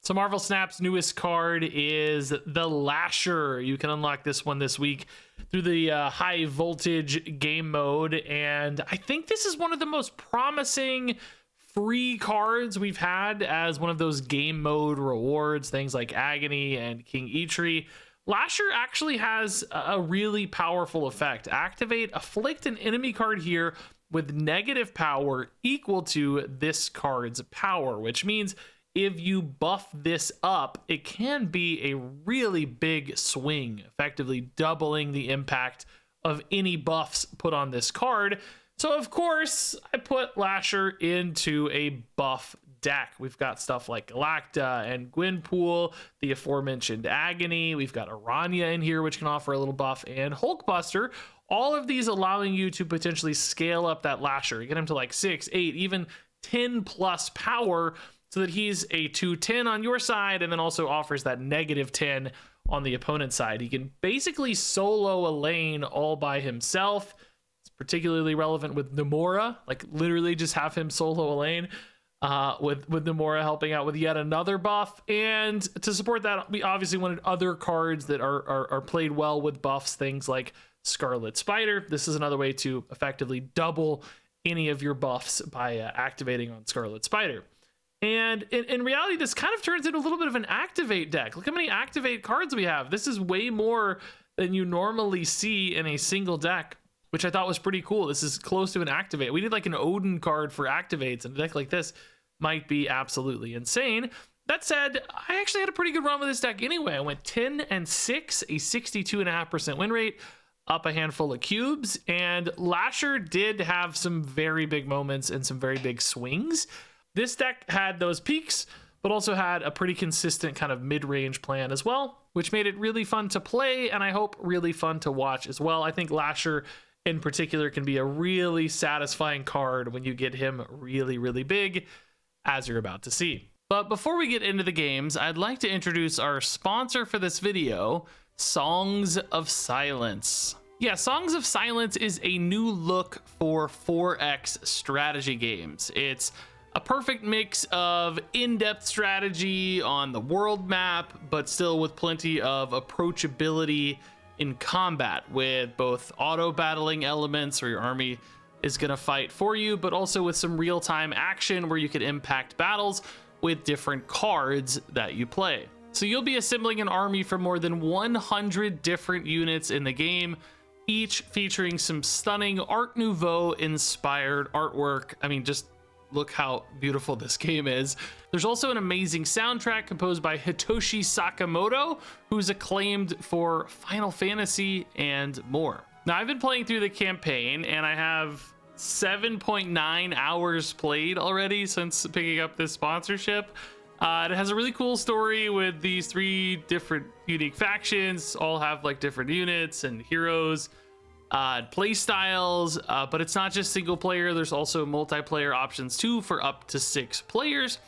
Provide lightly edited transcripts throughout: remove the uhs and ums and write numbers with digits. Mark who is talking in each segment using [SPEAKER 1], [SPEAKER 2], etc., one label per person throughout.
[SPEAKER 1] So Marvel Snap's newest card is the Lasher. You can unlock this one this week through the high voltage game mode. And I think this is one of the most promising free cards we've had as one of those game mode rewards, things like Agony and King Eitri. Lasher actually has a really powerful effect. Activate, afflict an enemy card here with negative power equal to this card's power, which means if you buff this up, it can be a really big swing, effectively doubling the impact of any buffs put on this card. So of course, I put Lasher into a buff deck. We've got stuff like Galacta and Gwenpool, the aforementioned Agony. We've got Aranya in here, which can offer a little buff, and Hulkbuster. All of these allowing you to potentially scale up that Lasher, get him to like 6, 8, even 10 plus power, so that he's a 210 on your side, and then also offers that negative 10 on the opponent's side. He can basically solo a lane all by himself. It's particularly relevant with Nomura, like literally just have him solo a lane with Nomura helping out with yet another buff. And to support that, we obviously wanted other cards that are played well with buffs, things like Scarlet Spider. This is another way to effectively double any of your buffs by activating on Scarlet Spider. And in reality, this kind of turns into a little bit of an activate deck. Look how many activate cards we have. This is way more than you normally see in a single deck, which I thought was pretty cool. This is close to an activate. We need like an Odin card for activates, and a deck like this might be absolutely insane. That said, I actually had a pretty good run with this deck anyway. I went 10 and 6, a 62.5% win rate, up a handful of cubes, and Lasher did have some very big moments and some very big swings. This deck had those peaks, but also had a pretty consistent kind of mid-range plan as well, which made it really fun to play, and I hope really fun to watch as well. I think Lasher in particular can be a really satisfying card when you get him really, really big, as you're about to see. But before we get into the games, I'd like to introduce our sponsor for this video, Songs of Silence. Yeah, Songs of Silence is a new look for 4X strategy games. It's a perfect mix of in-depth strategy on the world map, but still with plenty of approachability in combat, with both auto battling elements where your army is going to fight for you, but also with some real-time action where you can impact battles with different cards that you play. So you'll be assembling an army from more than 100 different units in the game, each featuring some stunning Art Nouveau inspired artwork. I mean, just look how beautiful this game is. There's also an amazing soundtrack composed by Hitoshi Sakamoto, who's acclaimed for Final Fantasy and more. Now, I've been playing through the campaign, and I have 7.9 hours played already since picking up this sponsorship. It has a really cool story with these 3 different unique factions, all have like different units and heroes, play styles, but it's not just single player. There's also multiplayer options too for up to 6 players.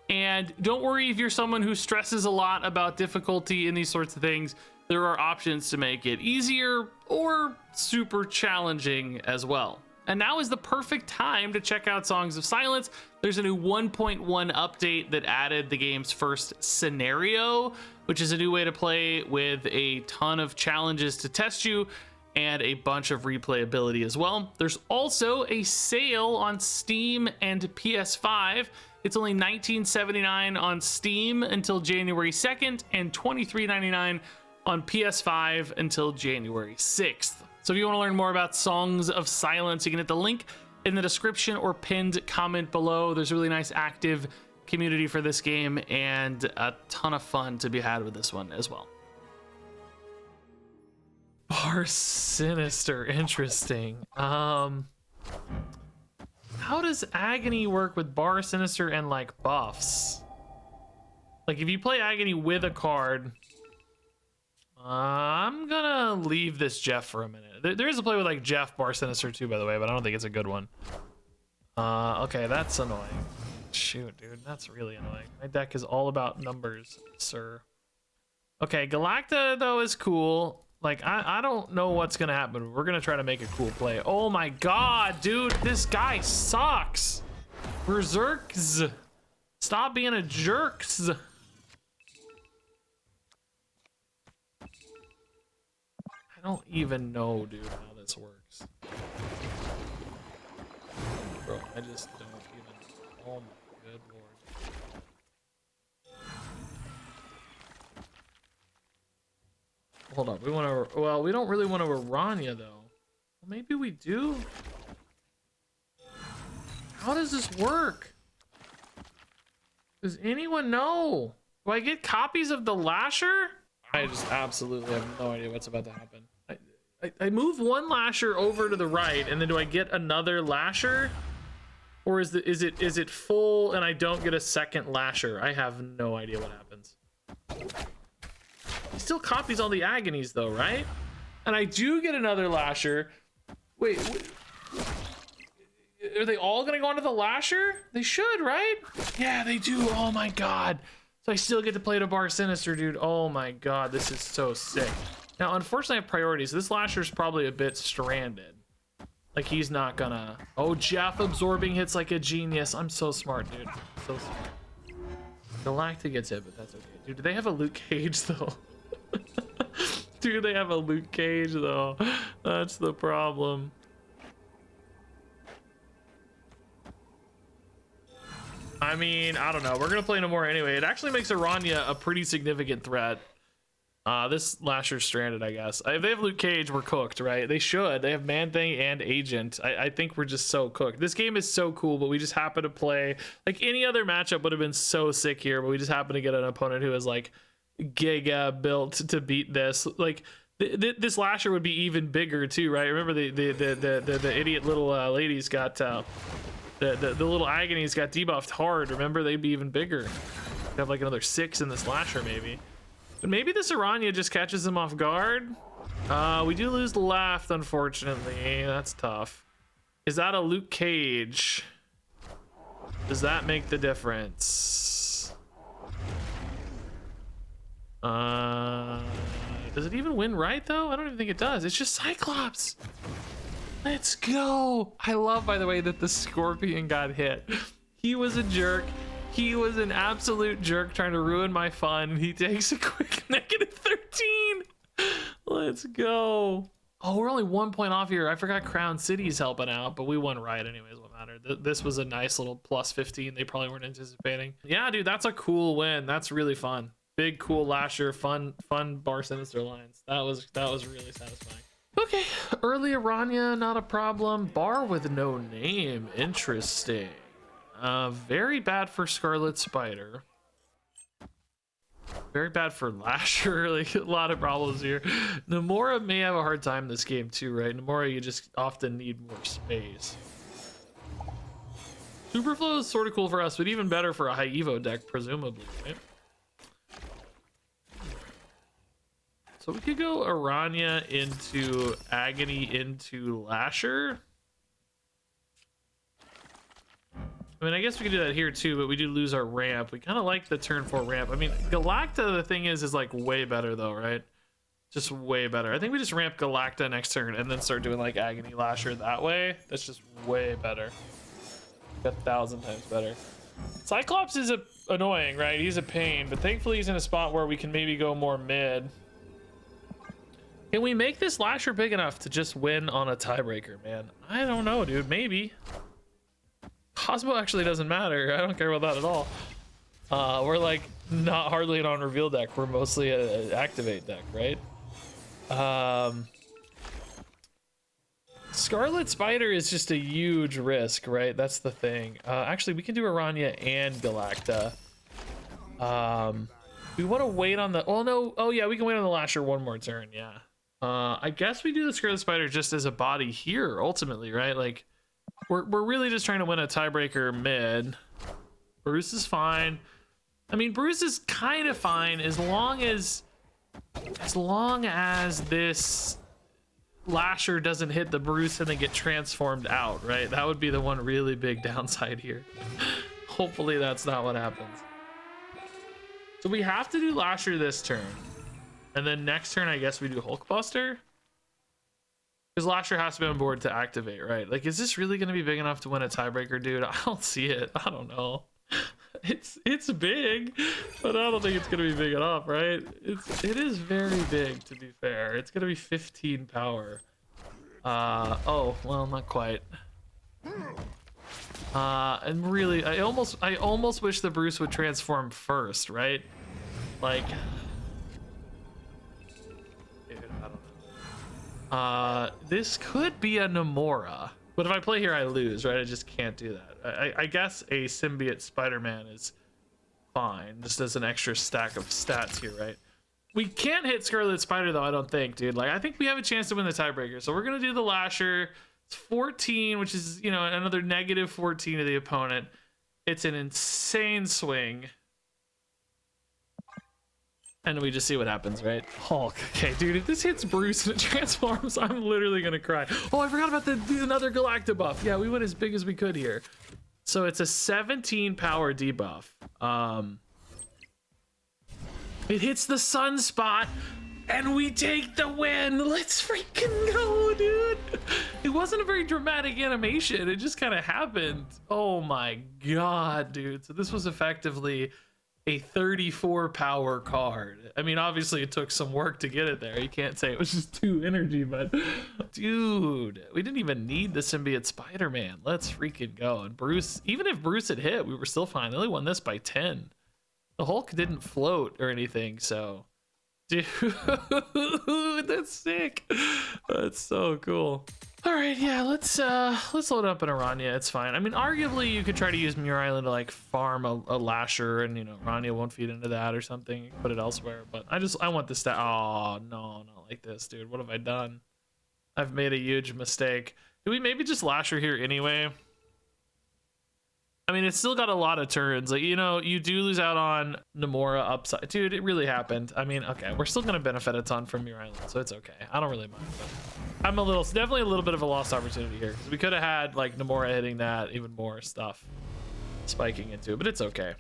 [SPEAKER 1] And don't worry if you're someone who stresses a lot about difficulty in these sorts of things. There are options to make it easier or super challenging as well. And now is the perfect time to check out Songs of Silence. There's a new 1.1 update that added the game's first scenario, which is a new way to play with a ton of challenges to test you and a bunch of replayability as well. There's also a sale on Steam and PS5. It's only $19.79 on Steam until January 2nd and $23.99 on PS5 until January 6th. So if you want to learn more about Songs of Silence, you can hit the link in the description or pinned comment below. There's a really nice active community for this game and a ton of fun to be had with this one as well. Bar Sinister, interesting. How does Agony work with Bar Sinister and like buffs? Like if you play Agony with a card, I'm gonna leave this Jeff for a minute. There is a play with like Jeff Bar Sinister too, by the way, but I don't think it's a good one. Okay, that's annoying. Shoot, dude, that's really annoying. My deck is all about numbers, sir. Okay, Galacta though is cool. Like I don't know what's gonna happen. We're gonna try to make a cool play. Oh my god, dude, this guy sucks. Berserks. Stop being a jerks. don't even know, dude, how this works. Bro, I just don't even. Oh my good lord. Hold on, we want to. Well, we don't really want to Aranya though. Well, maybe we do. How does this work? Does anyone know? Do I get copies of the Lasher? I just absolutely have no idea what's about to happen. I move one Lasher over to the right, and then do I get another Lasher? Or is it full and I don't get a second Lasher? I have no idea what happens. He still copies all the agonies though, right? And I do get another Lasher. Wait, are they all gonna go onto the Lasher? They should, right? Yeah, they do. Oh my god. So I still get to play the Bar Sinister, dude. Oh my god, this is so sick. Now, unfortunately, I have priorities. This Lasher's probably a bit stranded. Like, he's not gonna... Oh, Jeff absorbing hits like a genius. I'm so smart, dude. So smart. Galacta gets hit, but that's okay. Dude, do they have a Luke Cage, though? Dude, they have a Luke Cage, though. That's the problem. I mean, I don't know. We're gonna play no more anyway. It actually makes Aranya a pretty significant threat. This Lasher's stranded, I guess. If they have Luke Cage, we're cooked, right? They should. They have Man-Thing and Agent. I think we're just so cooked. This game is so cool, but we just happen to play... Like, any other matchup would have been so sick here, but we just happen to get an opponent who is, like, giga built to beat this. Like, this Lasher would be even bigger, too, right? Remember the idiot little ladies got... The little agonies got debuffed hard. Remember, they'd be even bigger. They'd have, like, another 6 in this Lasher, maybe. But maybe this Aranya just catches them off guard. We do lose the left, unfortunately. That's tough. Is that a Luke Cage? Does that make the difference? Does it even win right, though? I don't even think it does. It's just Cyclops. Let's go. I love, by the way, that the Scorpion got hit. He was a jerk. He was an absolute jerk trying to ruin my fun. He takes a quick -13. Let's go. Oh, we're only 1 point off here. I forgot Crown City's helping out, but we won right anyways. What mattered? This was a nice little +15. They probably weren't anticipating. Yeah, dude, that's a cool win. That's really fun. Big, cool Lasher, fun Bar Sinister lines. That was really satisfying. Okay, early Aranya, not a problem. Bar with no name, interesting. Very bad for Scarlet Spider. Very bad for Lasher. Like, a lot of problems here. Nomura may have a hard time this game too, right? Nomura, you just often need more space. Superflow is sort of cool for us, but even better for a high Evo deck, presumably, right? So we could go Aranya into Agony into Lasher. I mean, I guess we could do that here too, but we do lose our ramp. We kind of like the turn 4 ramp. I mean, Galacta, the thing is like way better though, right? Just way better. I think we just ramp Galacta next turn and then start doing like Agony Lasher that way. That's just way better. 1,000 times better. Cyclops is annoying, right? He's a pain, but thankfully he's in a spot where we can maybe go more mid. Can we make this Lasher big enough to just win on a tiebreaker, man? I don't know, dude. Maybe. Cosmo actually doesn't matter. I don't care about that at all. We're like not hardly an on reveal deck. We're mostly an activate deck, right? Scarlet Spider is just a huge risk, right? That's the thing. Actually, we can do Aranya and Galacta. We want to wait on the... Oh, no. Oh, yeah, we can wait on the Lasher one more turn. Yeah. I guess we do the Scarlet Spider just as a body here, ultimately, right? Like, we're really just trying to win a tiebreaker mid. Bruce is fine. I mean, Bruce is kind of fine as long as this Lasher doesn't hit the Bruce and then get transformed out, right? That would be the one really big downside here. Hopefully that's not what happens. So we have to do Lasher this turn. And then next turn, I guess we do Hulkbuster. Because Lasher has to be on board to activate, right? Like, is this really going to be big enough to win a tiebreaker, dude? I don't see it. I don't know. It's big, but I don't think it's gonna be big enough, right? It is very big, to be fair. It's gonna be 15 power. Oh well, not quite. And really, I almost wish the Bruce would transform first, right? Like, dude, I don't know. This could be a Nomura, but if I play here, I lose, right? I just can't do that. I guess a symbiote Spider-Man is fine, just as an extra stack of stats here, right? We can't hit Scarlet Spider though, I don't think, dude. Like, I think we have a chance to win the tiebreaker, so we're gonna do the Lasher. It's 14, which is, you know, another negative 14 to the opponent. It's an insane swing. And we just see what happens, right? Hulk. Okay, dude, if this hits Bruce and it transforms, I'm literally gonna cry. Oh, I forgot about another Galacta buff. Yeah, we went as big as we could here. So it's a 17 power debuff. It hits the sunspot, and we take the win. Let's freaking go, dude. It wasn't a very dramatic animation. It just kind of happened. Oh my god, dude. So this was effectively a 34 power card. I mean, obviously it took some work to get it there. You can't say it was just 2 energy, but dude, we didn't even need the symbiote Spider-Man. Let's freaking go. And Bruce, even if Bruce had hit, we were still fine. They only won this by 10. The Hulk didn't float or anything, so dude, that's sick. That's so cool. All right, yeah, let's load up an Aranya. It's fine. I mean, arguably you could try to use Muir Island to like farm a Lasher, and you know Aranya won't feed into that or something. Put it elsewhere, but I want this stat. Oh no, not like this, dude. What have I done? I've made a huge mistake. Do we maybe just Lasher here anyway? I mean, it's still got a lot of turns. Like, you know, you do lose out on Nomura upside. Dude, it really happened. I mean, okay, we're still going to benefit a ton from Muir Island, so it's okay. I don't really mind. But I'm definitely a little bit of a lost opportunity here, because we could have had, like, Nomura hitting that, even more stuff spiking into it, but it's okay.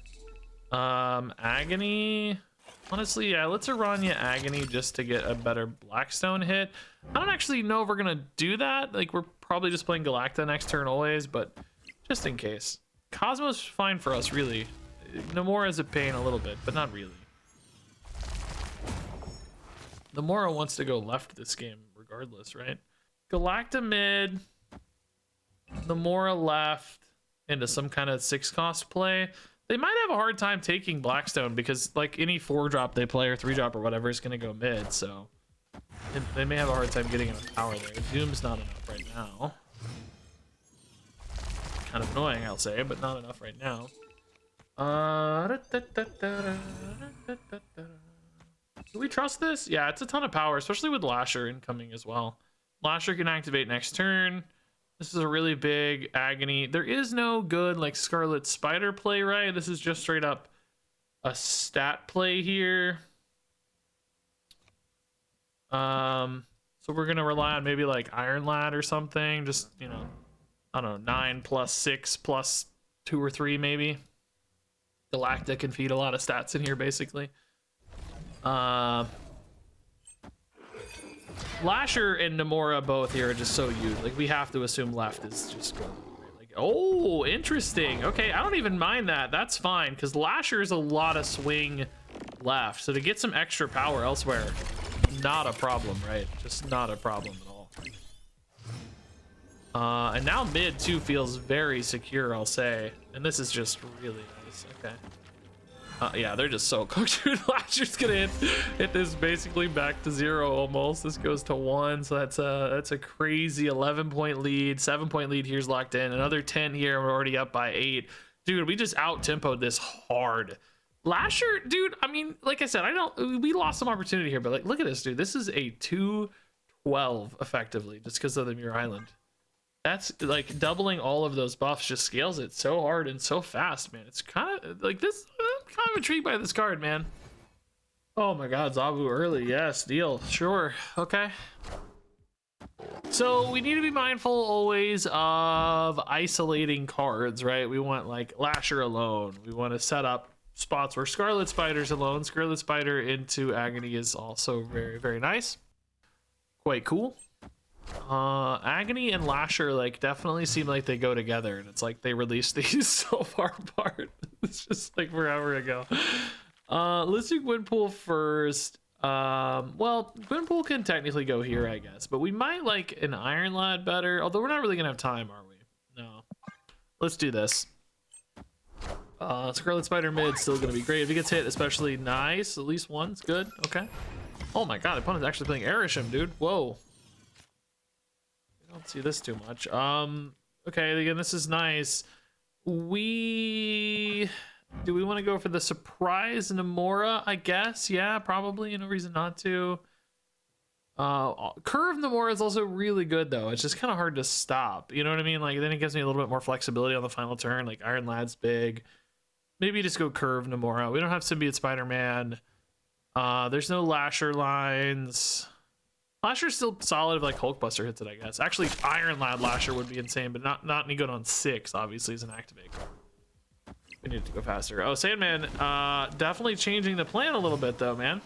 [SPEAKER 1] Agony. Honestly, yeah, let's Aranya Agony just to get a better Blackstone hit. I don't actually know if we're going to do that. Like, we're probably just playing Galacta next turn always, but just in case. Cosmo's fine for us, really. Nomura is a pain a little bit, but not really. Nomura wants to go left this game regardless, right? Galacta mid, Nomura left into some kind of 6-cost play. They might have a hard time taking Blackstone because like any 4-drop they play or 3-drop or whatever is going to go mid, so they may have a hard time getting enough power there. Doom's not enough right now. Kind of annoying, I'll say, but not enough right now. Do we trust this? Yeah, it's a ton of power, especially with Lasher incoming as well. Lasher can activate next turn. This is a really big Agony. There is no good like Scarlet Spider play, right? This is just straight up a stat play here. So we're gonna rely on maybe like Iron Lad or something. Just, you know, I don't know, 9 plus 6 plus 2 or 3 maybe. Galacta can feed a lot of stats in here basically. Lasher and Nomura both here are just so huge. Like, we have to assume left is just good. Like, oh, interesting. Okay, I don't even mind that. That's fine, because Lasher is a lot of swing left. So to get some extra power elsewhere, not a problem, right? Just not a problem at all. And now mid too feels very secure, I'll say. And this is just really nice. Okay. Yeah, they're just so cooked. Dude, Lasher's gonna hit this basically back to 0 almost. This goes to 1, so that's a crazy 11-point lead. 7-point lead here's locked in. Another 10 here. We're already up by 8. Dude, we just out tempoed this hard. Lasher, dude. I mean, like I said, we lost some opportunity here, but like, look at this, dude. This is a 2-12 effectively, just because of the Muir Island. That's like doubling all of those buffs just scales it so hard and so fast, man. It's kind of like this. I'm kind of intrigued by this card, man. Oh my god, Zabu early. Yes, deal. Sure. Okay. So we need to be mindful always of isolating cards, right? We want like Lasher alone. We want to set up spots where Scarlet Spider's alone. Scarlet Spider into Agony is also very, very nice. Quite cool. Agony and Lasher like definitely seem like they go together, and it's like they released these so far apart. It's just like forever ago. Let's do Gwynpool first. Well, Gwynpool can technically go here, I guess, but we might like an Iron Lad better, although we're not really gonna have time, are we? No. Let's do this. Scarlet Spider mid still gonna be great if he gets hit, especially. Nice, at least one's good. Okay. Oh my god, the opponent's actually playing Erisham, dude. Whoa. I don't see this too much. Okay, again, this is nice. Do we want to go for the surprise Namora? I guess, yeah, probably. No reason not to. Curve Namora is also really good though. It's just kind of hard to stop. You know what I mean? Like then it gives me a little bit more flexibility on the final turn. Like Iron Lad's big. Maybe just go Curve Namora. We don't have Symbiote Spider-Man. There's no Lasher lines. Lasher's still solid if like Hulkbuster hits it, I guess. Actually, Iron Lad Lasher would be insane, but not any good on 6, obviously, as an activate card. We need to go faster. Oh, Sandman, definitely changing the plan a little bit, though, man.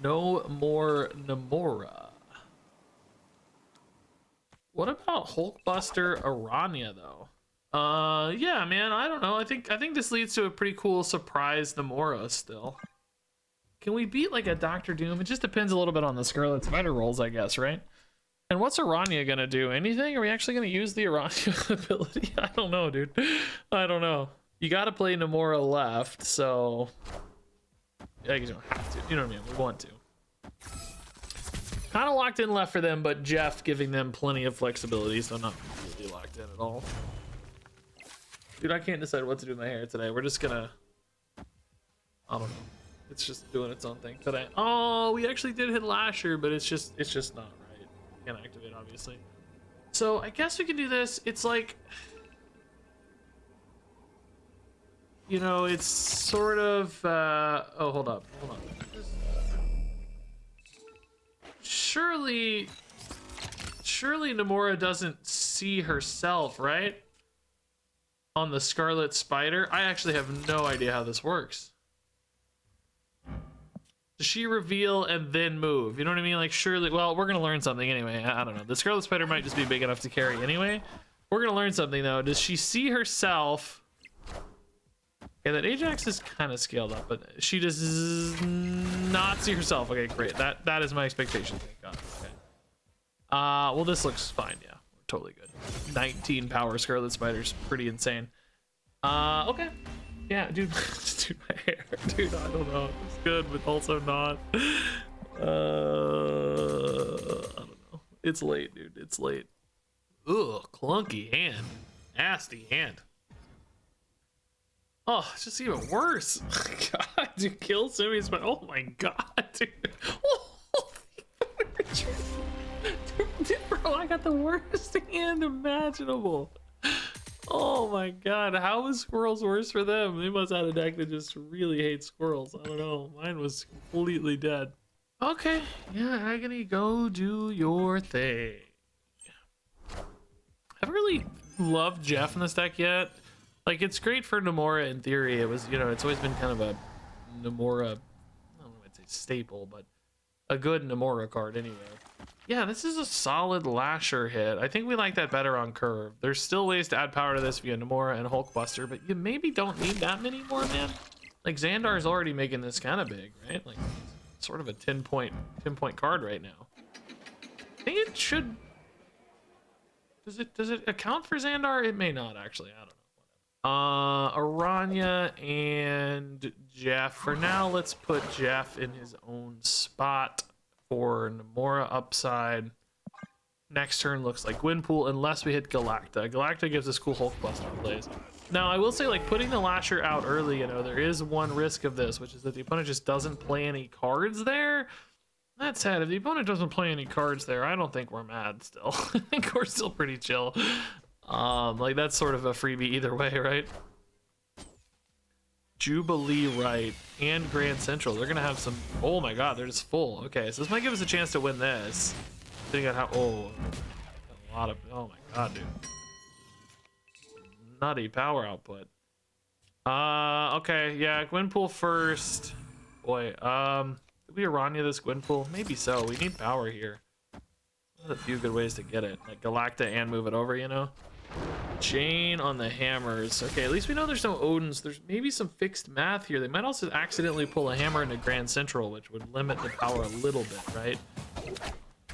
[SPEAKER 1] No more Namora. What about Hulkbuster Aranya, though? Yeah, man, I don't know. I think this leads to a pretty cool surprise Namora still. Can we beat like a Doctor Doom? It just depends a little bit on the Scarlet Spider rolls, I guess, right? And what's Aranya gonna do? Anything? Are we actually gonna use the Aranya ability? I don't know, dude. I don't know. You gotta play Namora left, so I guess you don't have to. You know what I mean? We want to. Kind of locked in left for them, but Jeff giving them plenty of flexibility, so not completely locked in at all. Dude, I can't decide what to do with my hair today. We're just gonna, I don't know. It's just doing its own thing today. Oh, we actually did hit Lasher, but it's just not right. Can't activate, obviously. So I guess we can do this. It's like, you know, it's sort of, oh, hold up. Surely Namora doesn't see herself, right? On the Scarlet Spider. I actually have no idea how this works. Does she reveal and then move? You know what I mean? Like, surely, well, we're gonna learn something anyway. I don't know. The Scarlet Spider might just be big enough to carry anyway. We're gonna learn something though. Does she see herself? Yeah, that Ajax is kind of scaled up, but she does not see herself. Okay, great. That is my expectation. Thank God. Okay. Well, this looks fine. Yeah, we're totally good. 19 power Scarlet Spider's pretty insane. Okay. Yeah, dude, dude, my hair, dude, I don't know. It's good, but also not. I don't know. It's late, dude. It's late. Ugh, clunky hand. Nasty hand. Oh, it's just even worse. God, dude, kill Simmy's, but oh my God, dude. Oh, dude, bro, I got the worst hand imaginable. Oh my God, how is squirrels worse for them? They must have a deck that just really hates squirrels. I don't know. Mine was completely dead. Okay, yeah, Agony, go do your thing. I haven't really loved Jeff in this deck yet. Like, it's great for Namora in theory. It was, you know, it's always been kind of a Namora, I don't know if I'd say staple, but a good Namora card anyway. Yeah, this is a solid Lasher hit. I think we like that better on Curve. There's still ways to add power to this via Namora and Hulkbuster, but you maybe don't need that many more, man. Like, Xandar's already making this kind of big, right? Like, it's sort of a 10-point card right now. I think it should... Does it account for Xandar? It may not, actually. I don't know. Aranya and Jeff. For now, let's put Jeff in his own spot for Namora upside. Next turn looks like Gwynpool, unless we hit Galacta. Galacta gives us cool Hulkbuster plays. Now, I will say, like, putting the Lasher out early, you know, there is one risk of this, which is that the opponent just doesn't play any cards there. That said, if the opponent doesn't play any cards there, I don't think we're mad still. I think we're still pretty chill. Like, that's sort of a freebie either way, right? Jubilee right and Grand Central. They're gonna have some... Oh my God, they're just full. Okay, so this might give us a chance to win this. Depending on how... Oh, a lot of... Oh my God, dude. Nutty power output. Okay, yeah, Gwynpool first. Boy, did we Aranya this Gwynpool? Maybe so. We need power here. a few good ways to get it, like Galacta and move it over, you know. Chain on the hammers. Okay, at least we know there's no Odins. There's maybe some fixed math here. They might also accidentally pull a hammer into Grand Central, which would limit the power a little bit, right?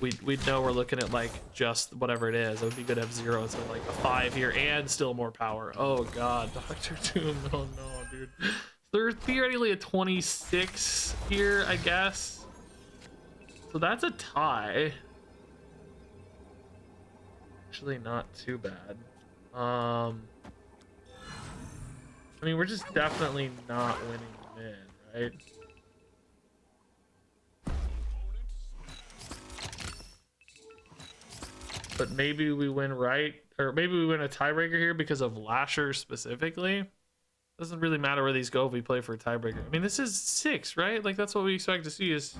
[SPEAKER 1] We'd know we're looking at like just whatever it is. It would be good to have 0 instead of like a 5 here and still more power. Oh god, Dr. Doom. Oh no, dude. There's theoretically a 26 here, I guess. So that's a tie. Actually not too bad. I mean, we're just definitely not winning mid, right? But maybe we win right, or maybe we win a tiebreaker here because of Lasher specifically. Doesn't really matter where these go if we play for a tiebreaker. I mean, this is 6, right? Like, that's what we expect to see is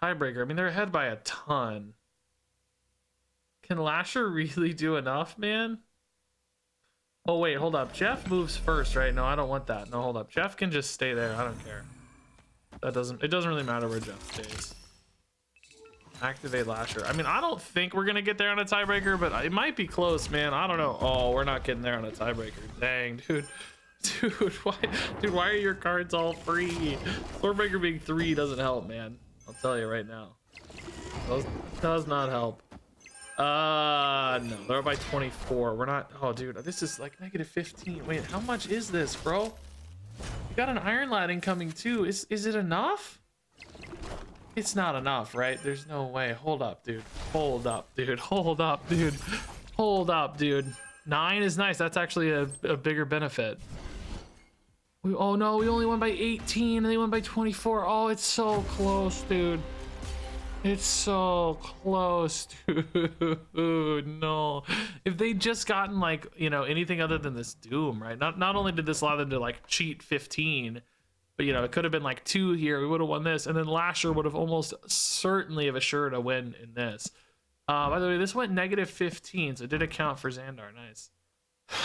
[SPEAKER 1] tiebreaker. I mean, they're ahead by a ton. Can Lasher really do enough, man? Oh, wait, hold up. Jeff moves first, right? No, I don't want that. No, hold up. Jeff can just stay there. I don't care. It doesn't really matter where Jeff stays. Activate Lasher. I mean, I don't think we're gonna get there on a tiebreaker, but it might be close, man. I don't know. Oh, we're not getting there on a tiebreaker. Dang, dude. Why are your cards all free? Swordbreaker being 3 doesn't help, man. I'll tell you right now. Does not help. No, they're by 24. We're not. Oh, dude, this is like -15. Wait, how much is this, bro? You got an Iron Lad incoming too. Is it enough? It's not enough, right? There's no way. Hold up, dude. Hold up, dude. Hold up, dude. Hold up, dude. 9 is nice. That's actually a bigger benefit. Oh no, we only won by 18 and they won by 24. Oh, it's so close, dude. It's so close, dude. No. If they just gotten like, you know, anything other than this Doom, right? Not only did this allow them to like cheat 15, but you know, it could have been like 2 here. We would have won this, and then Lasher would have almost certainly have assured a win in this. By the way, this went -15, so it did account for Xandar. Nice.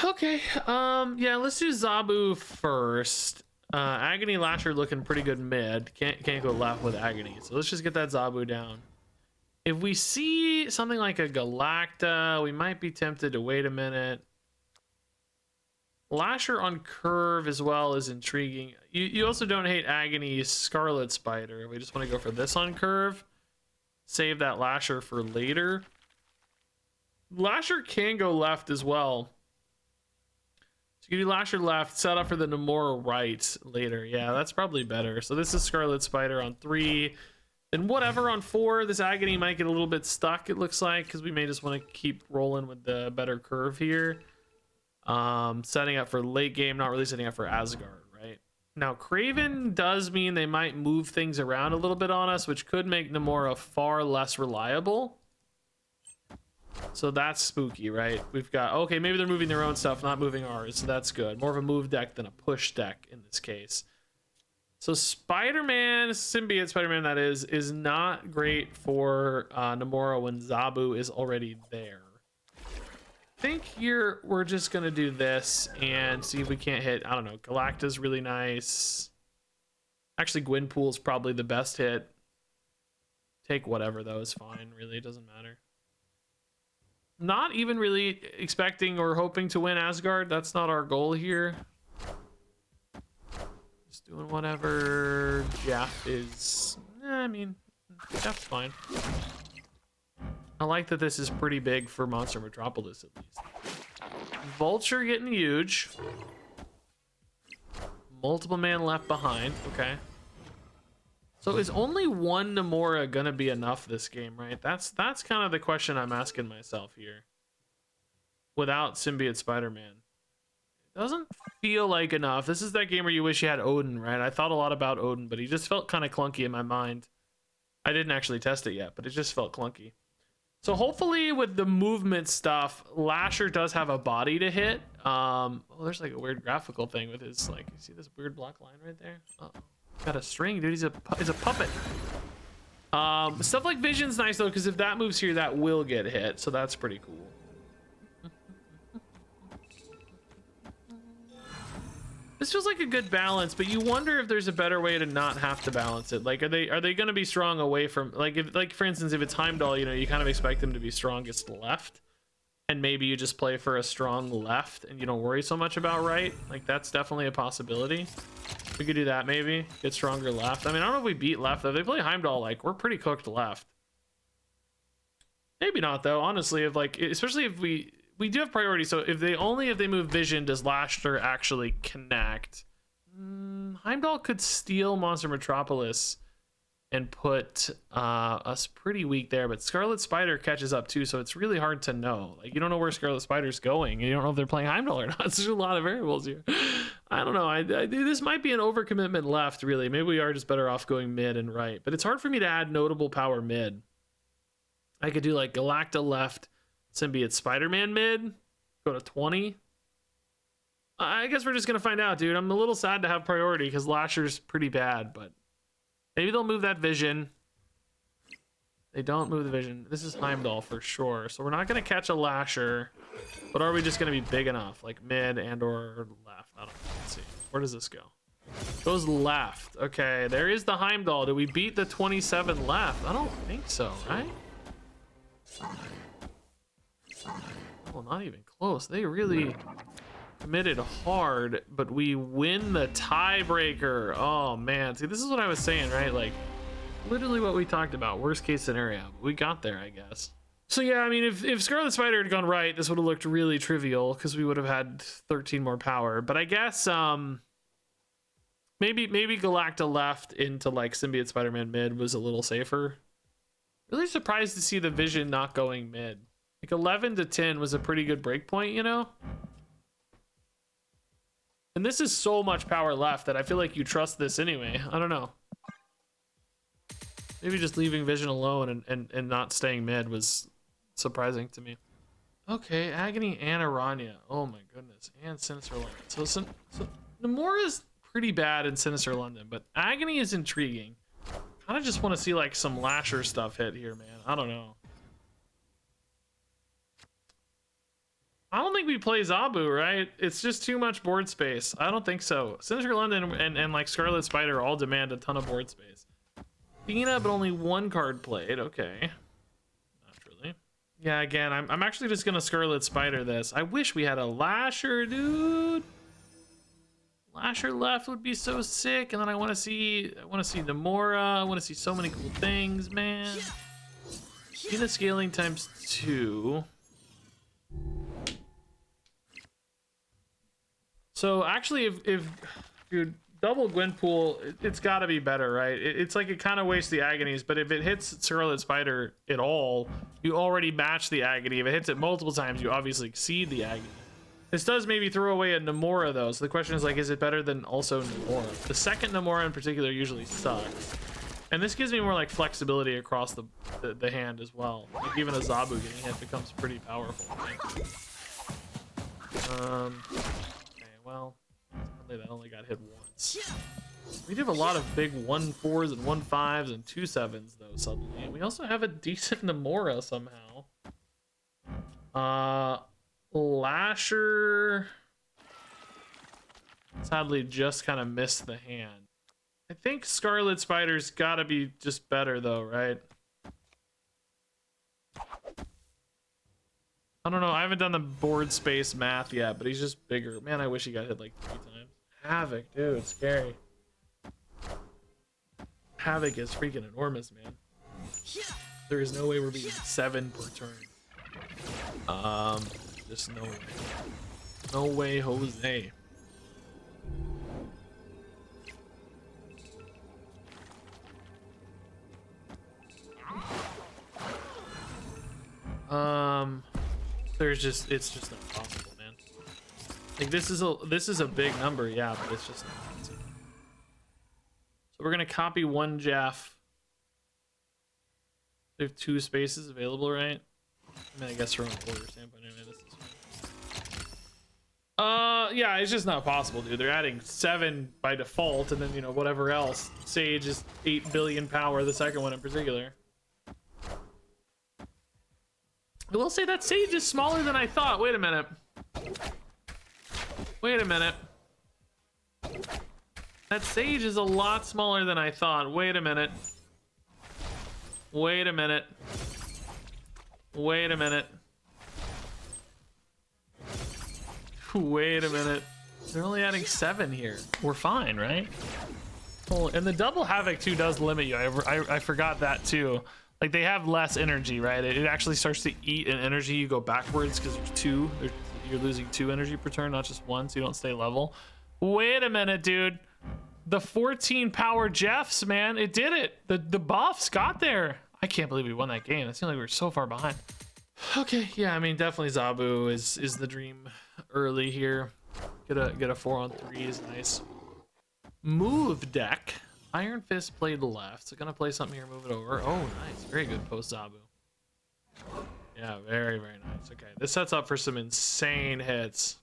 [SPEAKER 1] Okay. Yeah, let's do Zabu first. Agony Lasher looking pretty good mid. Can't go left with Agony. So let's just get that Zabu down. If we see something like a Galacta, we might be tempted to wait a minute. Lasher on curve as well is intriguing. You also don't hate Agony's Scarlet Spider. We just want to go for this on curve. Save that Lasher for later. Lasher can go left as well. So you can do Lasher left, set up for the Nomura right later. Yeah, that's probably better. So this is Scarlet Spider on 3. Then whatever on 4. This Agony might get a little bit stuck, it looks like, because we may just want to keep rolling with the better curve here. Setting up for late game, not really setting up for Asgard, right? Now, Kraven does mean they might move things around a little bit on us, which could make Nomura far less reliable. So that's spooky, right? We've got, okay, maybe they're moving their own stuff, not moving ours, so that's good. More of a move deck than a push deck in this case. So Spider-Man, Symbiote Spider-Man that is not great for Nomura when Zabu is already there. I think here we're just gonna do this and see if we can't hit. I don't know. Galacta's really nice. Actually, Gwenpool's probably the best hit. Take whatever though is fine. Really, it doesn't matter. Not even really expecting or hoping to win Asgard. That's not our goal here. Just doing whatever Jeff is. I mean, Jeff's fine. I like that this is pretty big for Monster Metropolis, at least. Vulture getting huge. Multiple man left behind. Okay. So is only one Nomura gonna be enough this game, right? That's kind of the question I'm asking myself here. Without Symbiote Spider-Man. It doesn't feel like enough. This is that game where you wish you had Odin, right? I thought a lot about Odin, but he just felt kind of clunky in my mind. I didn't actually test it yet, but it just felt clunky. So hopefully with the movement stuff, Lasher does have a body to hit. Well, there's like a weird graphical thing with his, like, you see this weird black line right there? Uh-oh. Got a string, dude. He's a puppet. Stuff like Vision's nice though, because if that moves here, that will get hit. So that's pretty cool. This feels like a good balance, but you wonder if there's a better way to not have to balance it. Like, are they going to be strong away from, like, if, like for instance, if it's Heimdall, you know, you kind of expect them to be strongest left, and maybe you just play for a strong left and you don't worry so much about right. Like, that's definitely a possibility. We could do that, maybe get stronger left. I mean, I don't know if we beat left though. If they play Heimdall, like, we're pretty cooked left. Maybe not though, honestly. If like, especially if we do have priority, so if they move vision does Lasher actually connect. Heimdall could steal Monster Metropolis and put us pretty weak there, but Scarlet Spider catches up too, so it's really hard to know. Like, you don't know where Scarlet Spider's going, and you don't know if they're playing Heimdall or not. There's a lot of variables here. I don't know. This might be an overcommitment left, really. Maybe we are just better off going mid and right, but it's hard for me to add notable power mid. I could do like Galacta left, Symbiote Spider-Man mid, go to 20. I guess we're just gonna find out, dude. I'm a little sad to have priority because Lasher's pretty bad, but maybe they'll move that vision. They don't move the vision. This is Heimdall for sure, so we're not gonna catch a Lasher, but are we just gonna be big enough, like mid and or left? I don't know. Let's see. Where does this go? Goes left. Okay, there is the Heimdall. Did we beat the 27 left? I don't think so, right? Oh, not even close. They really committed hard, but we win the tiebreaker. Oh man, see, this is what I was saying, right? Like, literally what we talked about, worst case scenario, but we got there, I guess. So yeah, I mean, if Scarlet Spider had gone right, this would have looked really trivial because we would have had 13 more power. But I guess maybe Galacta left into like Symbiote Spider-Man mid was a little safer. Really surprised to see the vision not going mid. Like 11 to 10 was a pretty good break point, you know? And this is so much power left that I feel like you trust this anyway. I don't know. Maybe just leaving vision alone and not staying mid was surprising to me. Okay, Agony and Aranya. Oh my goodness. And Sinister London. So Nomura's pretty bad in Sinister London, but Agony is intriguing. I just want to see like some Lasher stuff hit here, man. I don't know. I don't think we play Zabu, right? It's just too much board space. I don't think so. Sinister London and like Scarlet Spider all demand a ton of board space. Tina, but only one card played. Okay. Naturally. Yeah, again, I'm actually just gonna Scarlet Spider this. I wish we had a Lasher, dude. Lasher left would be so sick, and then I want to see Nomura. I want to see so many cool things, man. Tina scaling times 2. So actually, if you double Gwenpool, it's got to be better, right? It's like it kind of wastes the agonies, but if it hits Scarlet Spider at all, you already match the agony. If it hits it multiple times, you obviously exceed the agony. This does maybe throw away a Nomura though, so the question is like, is it better than also Nomura? The second Nomura in particular usually sucks. And this gives me more like flexibility across the hand as well. Like even a Zabu getting hit becomes pretty powerful. Right? Okay, well, that only got hit once. We do have a lot of big 1-4s and 1-5s and 2-7s though suddenly. And we also have a decent Nomura somehow. Lasher sadly just kind of missed the hand. I think Scarlet Spider's gotta be just better though, right? I don't know. I haven't done the board space math yet, but he's just bigger. Man, I wish he got hit like 3 times. Havoc, dude, it's scary. Havoc is freaking enormous, man. There is no way we're beating 7 per turn. Just no way. No way, Jose. It's just not possible, man. Like this is a big number, yeah, but it's just not possible. So we're gonna copy 1 Jeff. We have 2 spaces available, right? I mean, I guess from an order standpoint, anyway, this is fine. Yeah, it's just not possible, dude. They're adding 7 by default, and then, you know, whatever else. Sage is 8 billion power, the second one in particular. I will say that Sage is smaller than I thought. Wait a minute. Wait a minute. That Sage is a lot smaller than I thought. Wait a minute. Wait a minute. Wait a minute. Wait a minute. They're only adding 7 here. We're fine, right? Oh, and the double Havoc too does limit you. I forgot that too. Like they have less energy, right? It actually starts to eat an energy. You go backwards because there's 2. You're losing 2 energy per turn, not just 1, so you don't stay level. Wait a minute, dude. The 14 power Jeffs, man, it did it. The buffs got there. I can't believe we won that game. It seemed like we were so far behind. Okay, yeah, I mean, definitely Zabu is the dream early here. Get a 4-on-3 is nice. Move deck. Iron Fist played left, so gonna play something here, move it over. Oh, nice, very good post Zabu. Yeah, very, very nice. Okay, this sets up for some insane hits.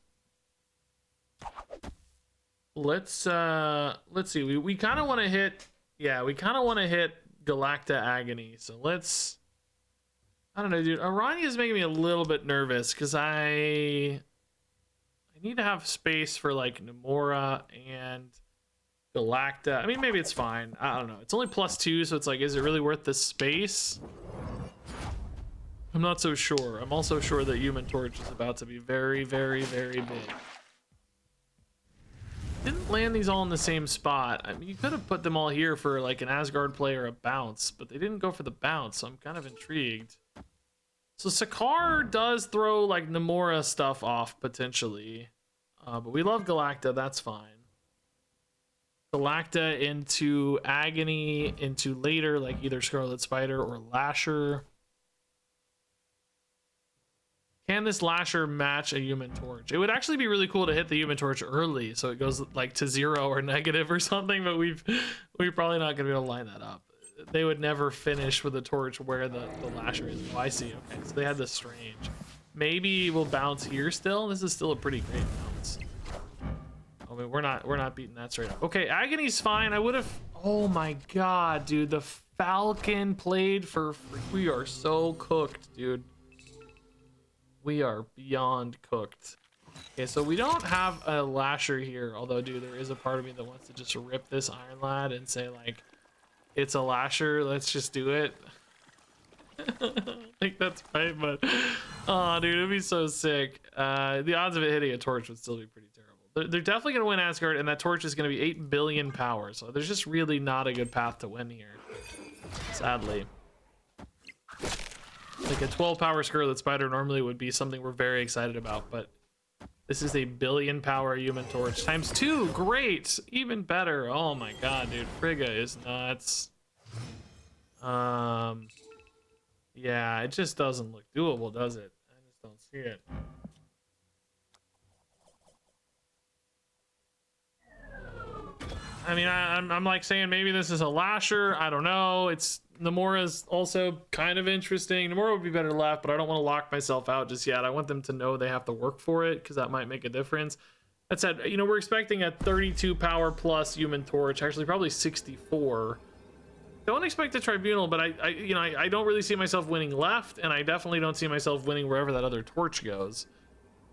[SPEAKER 1] Let's see. We kind of want to hit. Yeah, we kind of want to hit Galacta Agony. So let's. I don't know, dude. Aranya is making me a little bit nervous because I need to have space for like Nomura and Galacta. I mean, maybe it's fine. I don't know. It's only +2, so it's like, is it really worth the space? I'm not so sure. I'm also sure that Human Torch is about to be very, very, very big. Didn't land these all in the same spot. I mean, you could have put them all here for like an Asgard play or a bounce, but they didn't go for the bounce, so I'm kind of intrigued. So Sakaar does throw like Nomura stuff off potentially, but we love Galacta, that's fine. Galacta into Agony, into later like either Scarlet Spider or Lasher. Can this Lasher match a Human Torch? It would actually be really cool to hit the Human Torch early, so it goes like to 0 or negative or something, but we're probably not gonna be able to line that up. They would never finish with a torch where the Lasher is. Oh, I see. Okay, so they had this strange. Maybe we'll bounce here still. This is still a pretty great bounce. I mean, we're not beating that straight up. Okay, Agony's fine. I would have. Oh my god, dude, the Falcon played for free. We are so cooked, dude. We are beyond cooked. Okay, so we don't have a Lasher here, although, dude, there is a part of me that wants to just rip this Iron Lad and say, like, it's a Lasher, let's just do it. I think that's right, but, oh, dude, it'd be so sick. The odds of it hitting a torch would still be pretty terrible. They're definitely going to win Asgard, and that torch is going to be 8 billion power, so there's just really not a good path to win here, sadly. Like a 12 power Scarlet Spider normally would be something we're very excited about, but this is a 1 billion power Human Torch times 2. Great, even better. Oh my god, dude, Frigga is nuts. Yeah, it just doesn't look doable, does it? I just don't see it. I mean, I'm like saying maybe this is a Lasher. I don't know. It's Nomura's also kind of interesting. Nomura would be better left, but I don't want to lock myself out just yet. I want them to know they have to work for it because that might make a difference. That said, you know, we're expecting a 32 power plus Human Torch, actually probably 64. Don't expect a Tribunal, but I don't really see myself winning left, and I definitely don't see myself winning wherever that other torch goes.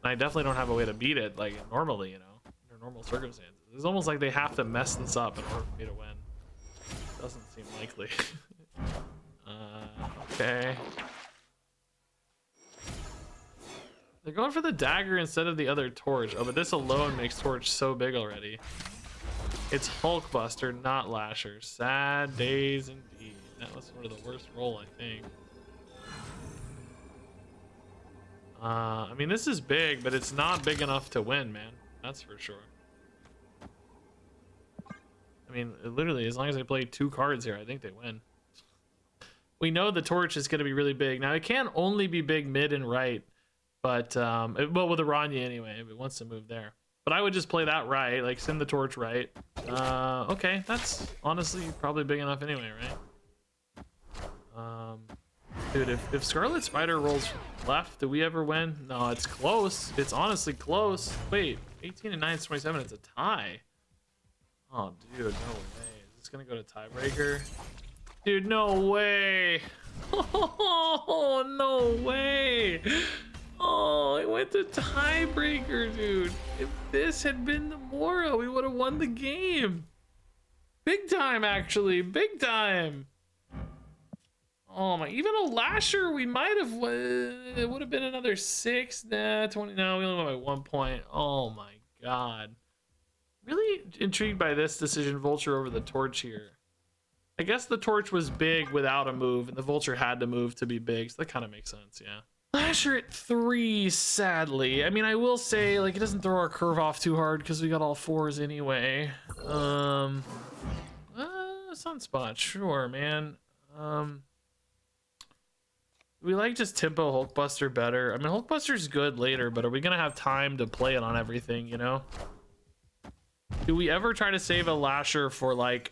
[SPEAKER 1] And I definitely don't have a way to beat it like normally, you know, under normal circumstances. It's almost like they have to mess this up in order for me to win. Doesn't seem likely. Okay. They're going for the dagger instead of the other torch. Oh, but this alone makes torch so big already. It's Hulkbuster, not Lasher. Sad days indeed. That was sort of the worst roll, I think. I mean, this is big, but it's not big enough to win, man. That's for sure. I mean, literally, as long as they play 2 cards here, I think they win. We know the torch is going to be really big. Now, it can only be big mid and right, but, well, with Aranya anyway, if it wants to move there. But I would just play that right, like send the torch right. Okay, that's honestly probably big enough anyway, right? Dude, if Scarlet Spider rolls left, do we ever win? No, it's close. It's honestly close. Wait, 18 and 9 is 27. It's a tie. Oh, dude, no way. Is this gonna go to tiebreaker? Dude, no way. Oh, no way. Oh, it went to tiebreaker, dude. If this had been Nomura, we would have won the game. Big time, actually. Big time. Oh my, even a Lasher, we might have, it would have been another 6, nah, 20, no, we only went by 1 point. Oh my God. Really intrigued by this decision, Vulture over the Torch here. I guess the Torch was big without a move, and the Vulture had to move to be big, so that kind of makes sense, yeah. Lasher at 3, sadly. I mean, I will say, like, it doesn't throw our curve off too hard because we got all 4s anyway. Sunspot, sure, man. We like just Tempo Hulkbuster better. I mean, Hulkbuster's good later, but are we gonna have time to play it on everything, you know? Do we ever try to save a Lasher for, like...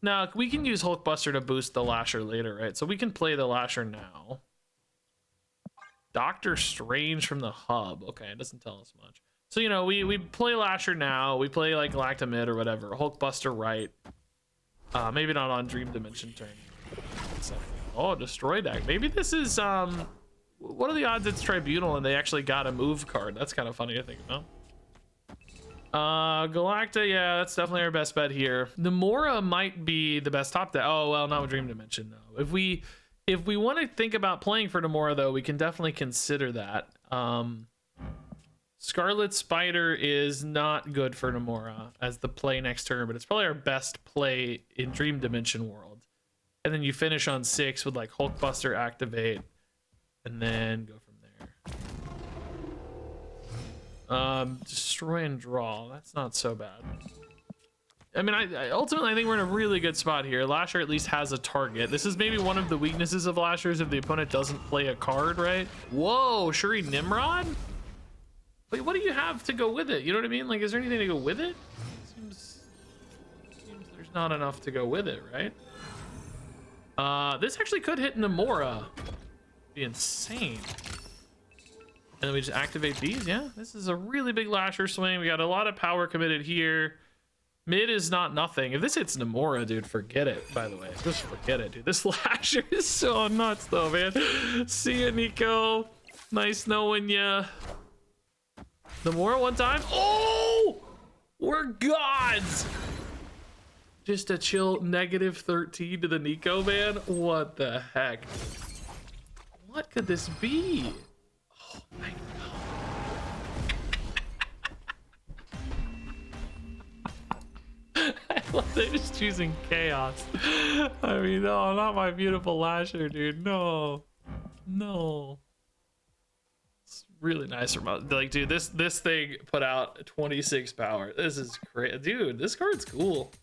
[SPEAKER 1] No, we can use Hulkbuster to boost the Lasher later, right? So we can play the Lasher now. Doctor Strange from the hub. Okay, it doesn't tell us much. So, you know, we play Lasher now. We play, like, Galactamid or whatever. Hulkbuster right. Maybe not on Dream Dimension turn. Oh, Destroy deck. Maybe this is, what are the odds it's Tribunal and they actually got a move card? That's kind of funny to think about. Galacta, yeah, that's definitely our best bet here. Nomura might be the best top deck. Oh, well, not with Dream Dimension, though. If we want to think about playing for Nomura, though, we can definitely consider that. Scarlet Spider is not good for Nomura as the play next turn, but it's probably our best play in Dream Dimension world. And then you finish on 6 with like Hulkbuster activate, and then go from there. Destroy and draw. That's not so bad. I mean, I ultimately I think we're in a really good spot here. Lasher at least has a target. This is maybe one of the weaknesses of Lashers if the opponent doesn't play a card, right? Whoa, Shuri Nimrod? Wait, what do you have to go with it? You know what I mean? Like, is there anything to go with it? Seems there's not enough to go with it, right? This actually could hit Nomura. Be insane. And then we just activate these. Yeah, this is a really big Lasher swing. We got a lot of power committed here. Mid is not nothing. If this hits Nomura, dude, forget it, by the way. Just forget it, dude. This Lasher is so nuts, though, man. See ya, Nico. Nice knowing ya. Nomura one time. Oh! We're gods! Just a chill -13 to the Nico, man. What the heck? What could this be? Oh my God. I love they're just choosing chaos. I mean, no, not my beautiful Lasher, dude. No. No. It's really nice. Like, dude, this thing put out 26 power. This is great. Dude, this card's cool.